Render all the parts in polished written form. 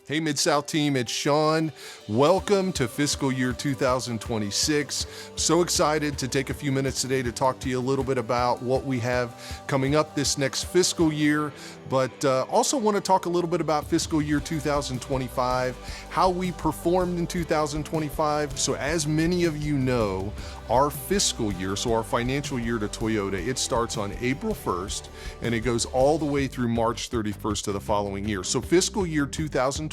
Hey Mid-South team, it's Sean. Welcome to fiscal year 2026. So excited to take a few minutes today to talk to you a little bit about what we have coming up this next fiscal year, but also want to talk a little bit about fiscal year 2025, how we performed in 2025. So as many of you know, our fiscal year, so our financial year to Toyota, it starts on April 1st and it goes all the way through March 31st of the following year. So fiscal year 2025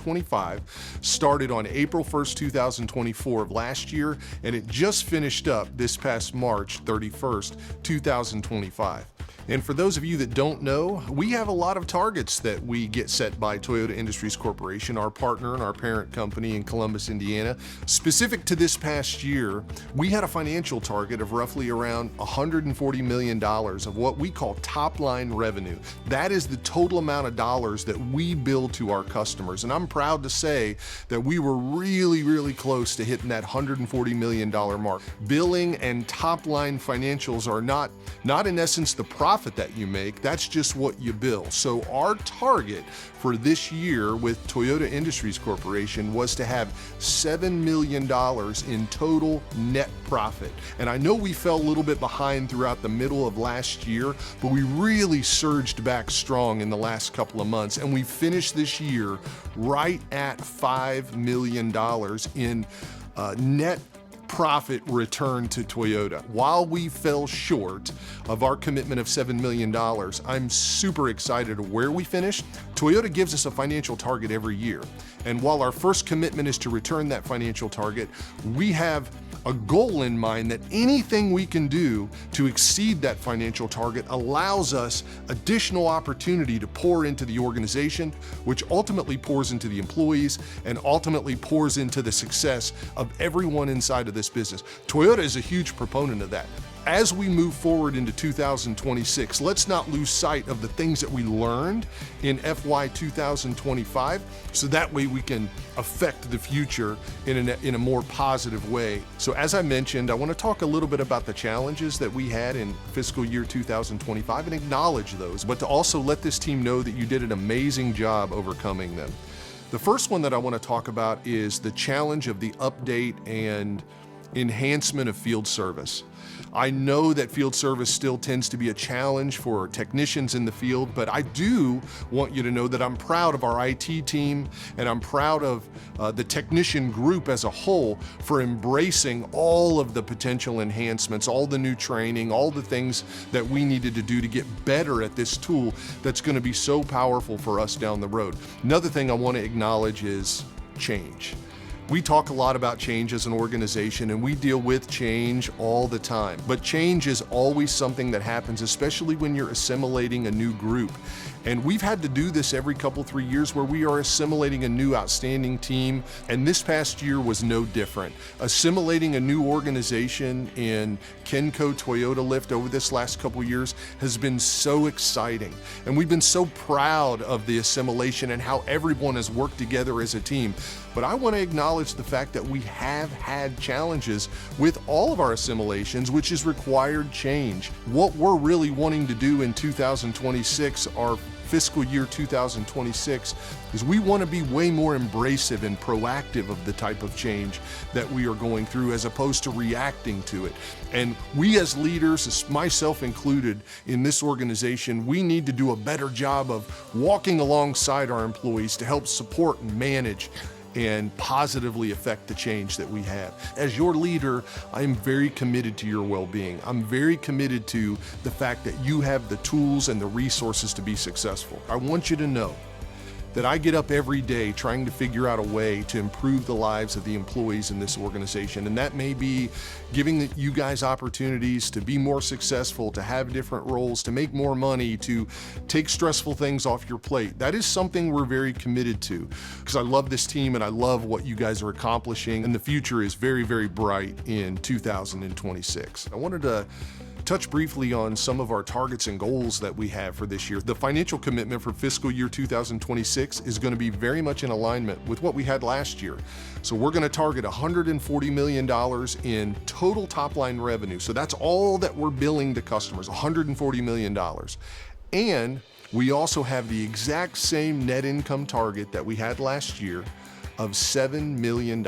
started on April 1st, 2024 of last year, and it just finished up this past March 31st, 2025. And for those of you that don't know, we have a lot of targets that we get set by Toyota Industries Corporation, our partner and our parent company in Columbus, Indiana. Specific to this past year, we had a financial target of roughly around $140 million of what we call top line revenue. That is the total amount of dollars that we bill to our customers. And I'm proud to say that we were really close to hitting that $140 million mark. Billing and top line financials are not in essence the profit that you make, that's just what you bill. So our target for this year with Toyota Industries Corporation was to have $7 million in total net profit. And I know we fell a little bit behind throughout the middle of last year, but we really surged back strong in the last couple of months, and we finished this year right at $5 million in net profit return to Toyota. While we fell short of our commitment of $7 million, I'm super excited of where we finished. Toyota gives us a financial target every year. And while our first commitment is to return that financial target, we have a goal in mind that anything we can do to exceed that financial target allows us additional opportunity to pour into the organization, which ultimately pours into the employees and ultimately pours into the success of everyone inside of this business. Toyota is a huge proponent of that. As we move forward into 2026, let's not lose sight of the things that we learned in FY 2025, so that way we can affect the future in a more positive way. So as I mentioned, I want to talk a little bit about the challenges that we had in fiscal year 2025 and acknowledge those, but to also let this team know that you did an amazing job overcoming them. The first one that I want to talk about is the challenge of the update and enhancement of field service. I know that field service still tends to be a challenge for technicians in the field, but I do want you to know that I'm proud of our IT team and I'm proud of the technician group as a whole for embracing all of the potential enhancements, all the new training, all the things that we needed to do to get better at this tool that's going to be so powerful for us down the road. Another thing I want to acknowledge is change. We talk a lot about change as an organization, and we deal with change all the time. But change is always something that happens, especially when you're assimilating a new group. And we've had to do this every couple, 3 years where we are assimilating a new outstanding team. And this past year was no different. Assimilating a new organization in Kenco Toyota Lift over this last couple years has been so exciting. And we've been so proud of the assimilation and how everyone has worked together as a team. But I want to acknowledge the fact that we have had challenges with all of our assimilations, which has required change. What we're really wanting to do in 2026, our fiscal year 2026, is we want to be way more embracive and proactive of the type of change that we are going through as opposed to reacting to it. And we as leaders, myself included in this organization, we need to do a better job of walking alongside our employees to help support and manage and positively affect the change that we have. As your leader, I am very committed to your well-being. I'm very committed to the fact that you have the tools and the resources to be successful. I want you to know that I get up every day trying to figure out a way to improve the lives of the employees in this organization. And that may be giving you guys opportunities to be more successful, to have different roles, to make more money, to take stressful things off your plate. That is something we're very committed to because I love this team and I love what you guys are accomplishing. And the future is very bright in 2026. I wanted to touch briefly on some of our targets and goals that we have for this year. The financial commitment for fiscal year 2026 is going to be very much in alignment with what we had last year. So we're going to target $140 million in total top line revenue. So that's all that we're billing to customers, $140 million. And We also have the exact same net income target that we had last year of $7 million.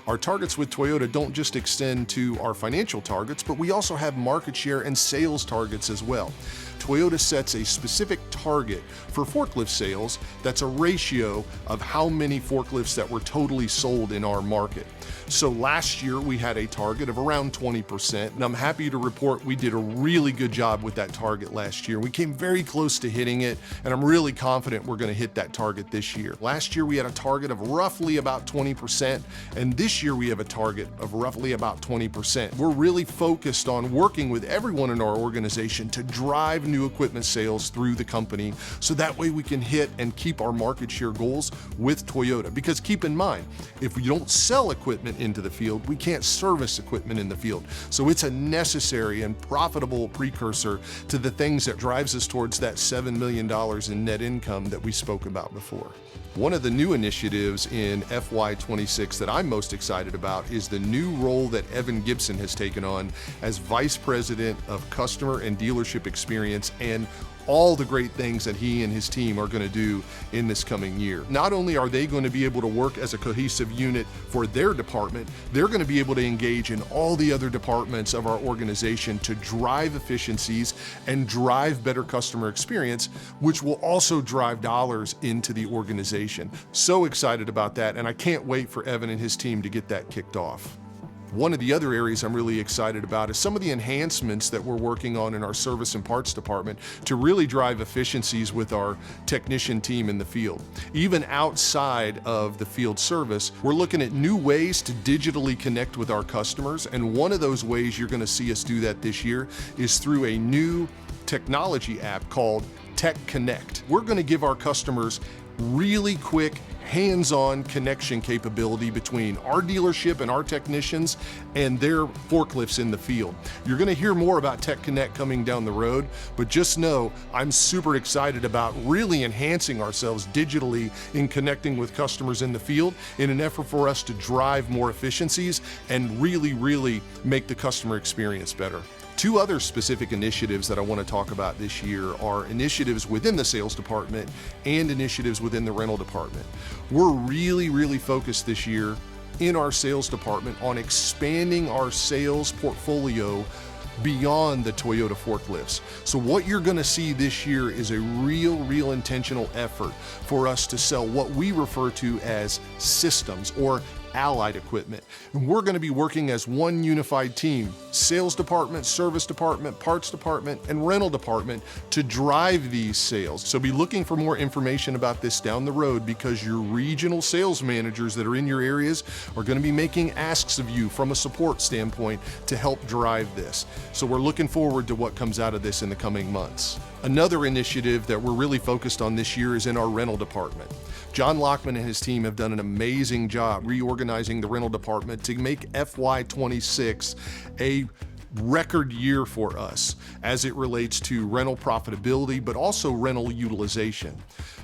Our targets with Toyota don't just extend to our financial targets, but we also have market share and sales targets as well. Toyota sets a specific target for forklift sales that's a ratio of how many forklifts that were totally sold in our market. So last year we had a target of around 20%, and I'm happy to report we did a really good job with that target last year. We came very close to hitting it, and I'm really confident we're going to hit that target this year. Last year we had a target of roughly about 20%, and this year we have a target of roughly about 20%. We're really focused on working with everyone in our organization to drive new equipment sales through the company, so that way we can hit and keep our market share goals with Toyota. Because keep in mind, if we don't sell equipment into the field, we can't service equipment in the field. So it's a necessary and profitable precursor to the things that drives us towards that $7 million in net income that we spoke about before. One of the new initiatives in FY26 that I'm most excited about is the new role that Evan Gibson has taken on as Vice President of Customer and Dealership Experience, and all the great things that he and his team are going to do in this coming year. Not only are they going to be able to work as a cohesive unit for their department, they're going to be able to engage in all the other departments of our organization to drive efficiencies and drive better customer experience, which will also drive dollars into the organization. So excited about that, and I can't wait for Evan and his team to get that kicked off. One of the other areas I'm really excited about is some of the enhancements that we're working on in our service and parts department to really drive efficiencies with our technician team in the field. Even outside of the field service, we're looking at new ways to digitally connect with our customers, and one of those ways you're going to see us do that this year is through a new technology app called Tech Connect. We're going to give our customers really quick, hands-on connection capability between our dealership and our technicians and their forklifts in the field. You're going to hear more about Tech Connect coming down the road, but just know I'm super excited about really enhancing ourselves digitally in connecting with customers in the field in an effort for us to drive more efficiencies and really make the customer experience better. Two other specific initiatives that I want to talk about this year are initiatives within the sales department and initiatives within the rental department. We're really focused this year in our sales department on expanding our sales portfolio beyond the Toyota forklifts. So what you're going to see this year is a real intentional effort for us to sell what we refer to as systems or allied equipment. And we're going to be working as one unified team, sales department, service department, parts department, and rental department, to drive these sales. So be looking for more information about this down the road, because your regional sales managers that are in your areas are going to be making asks of you from a support standpoint to help drive this. So we're looking forward to what comes out of this in the coming months. Another initiative that we're really focused on this year is in our rental department. John Lockman and his team have done an amazing job reorganizing the rental department to make FY26 a record year for us as it relates to rental profitability, but also rental utilization.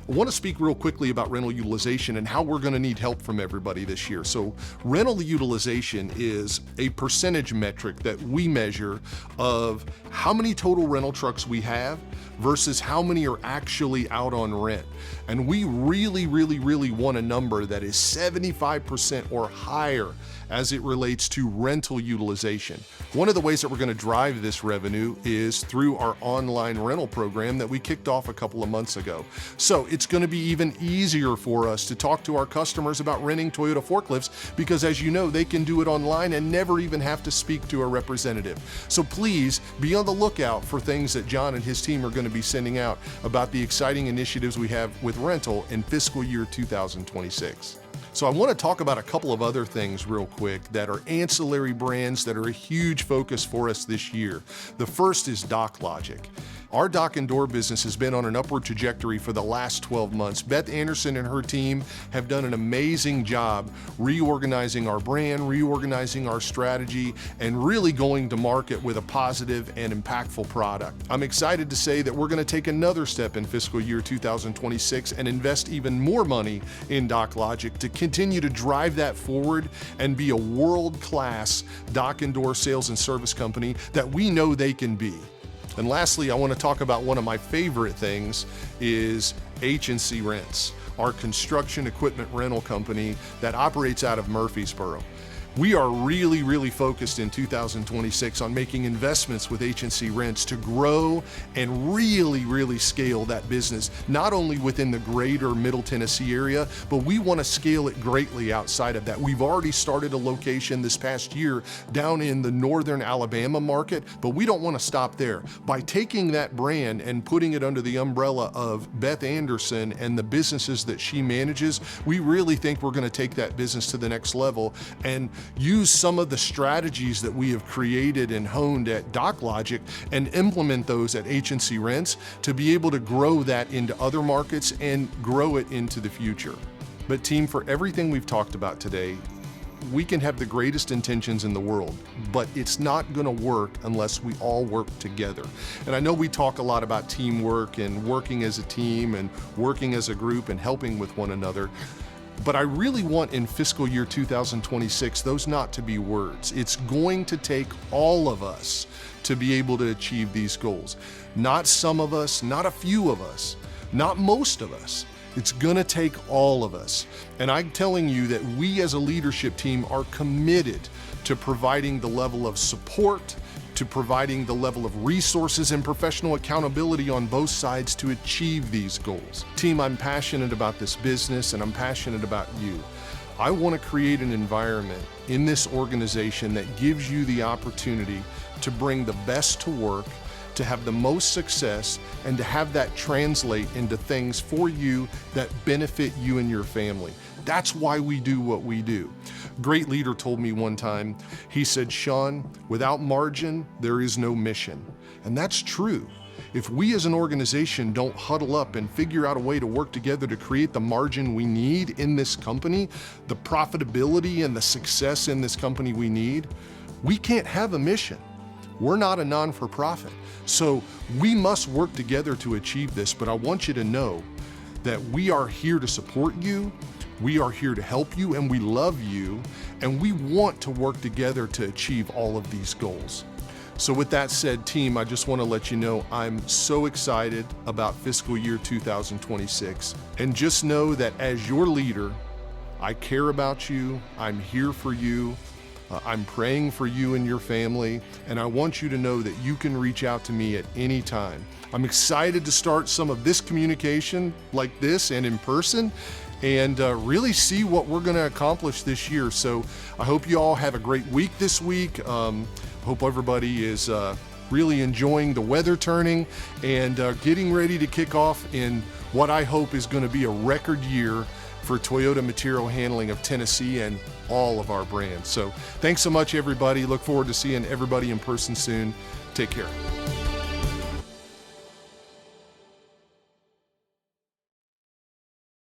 I want to speak real quickly about rental utilization and how we're going to need help from everybody this year. So rental utilization is a percentage metric that we measure of how many total rental trucks we have versus how many are actually out on rent. And we really want a number that is 75% or higher as it relates to rental utilization. One of the ways that we're going to drive this revenue is through our online rental program that we kicked off a couple of months ago. So it's going to be even easier for us to talk to our customers about renting Toyota forklifts, because as you know, they can do it online and never even have to speak to a representative. So please be on the lookout for things that John and his team are going to be sending out about the exciting initiatives we have with rental in fiscal year 2026. So I want to talk about a couple of other things real quick that are ancillary brands that are a huge focus for us this year. The first is DockLogic. Our dock and door business has been on an upward trajectory for the last 12 months. Beth Anderson and her team have done an amazing job reorganizing our brand, reorganizing our strategy, and really going to market with a positive and impactful product. I'm excited to say that we're going to take another step in fiscal year 2026 and invest even more money in DockLogic to continue to drive that forward and be a world-class dock and door sales and service company that we know they can be. And lastly, I want to talk about one of my favorite things is H&C Rents, our construction equipment rental company that operates out of Murfreesboro. We are really focused in 2026 on making investments with H&C Rents to grow and really scale that business, not only within the greater Middle Tennessee area, but we want to scale it greatly outside of that. We've already started a location this past year down in the northern Alabama market, but we don't want to stop there. By taking that brand and putting it under the umbrella of Beth Anderson and the businesses that she manages, we really think we're going to take that business to the next level and use some of the strategies that we have created and honed at DocLogic and implement those at H&C Rents to be able to grow that into other markets and grow it into the future. But team, for everything we've talked about today, we can have the greatest intentions in the world, but it's not going to work unless we all work together. And I know we talk a lot about teamwork and working as a team and working as a group and helping with one another. But I really want in fiscal year 2026, those not to be words. It's going to take all of us to be able to achieve these goals. Not some of us, not a few of us, not most of us. It's gonna take all of us. And I'm telling you that we as a leadership team are committed to providing the level of support, to providing the level of resources and professional accountability on both sides to achieve these goals. Team, I'm passionate about this business and I'm passionate about you. I want to create an environment in this organization that gives you the opportunity to bring the best to work, to have the most success, and to have that translate into things for you that benefit you and your family. That's why we do what we do. Great leader told me one time, he said, Sean, without margin, there is no mission. And that's true. If we as an organization don't huddle up and figure out a way to work together to create the margin we need in this company, the profitability and the success in this company we need, we can't have a mission. We're not a non-for-profit. So we must work together to achieve this, but I want you to know that we are here to support you, we are here to help you, and we love you, and we want to work together to achieve all of these goals. So with that said, team, I just want to let you know I'm so excited about fiscal year 2026. And just know that as your leader, I care about you, I'm here for you, I'm praying for you and your family, and I want you to know that you can reach out to me at any time. I'm excited to start some of this communication like this and in person, and really see what we're going to accomplish this year. So I hope you all have a great week this week. Hope everybody is really enjoying the weather turning and getting ready to kick off in what I hope is going to be a record year for Toyota Material Handling of Tennessee and all of our brands. So thanks so much, everybody. Look forward to seeing everybody in person soon. Take care.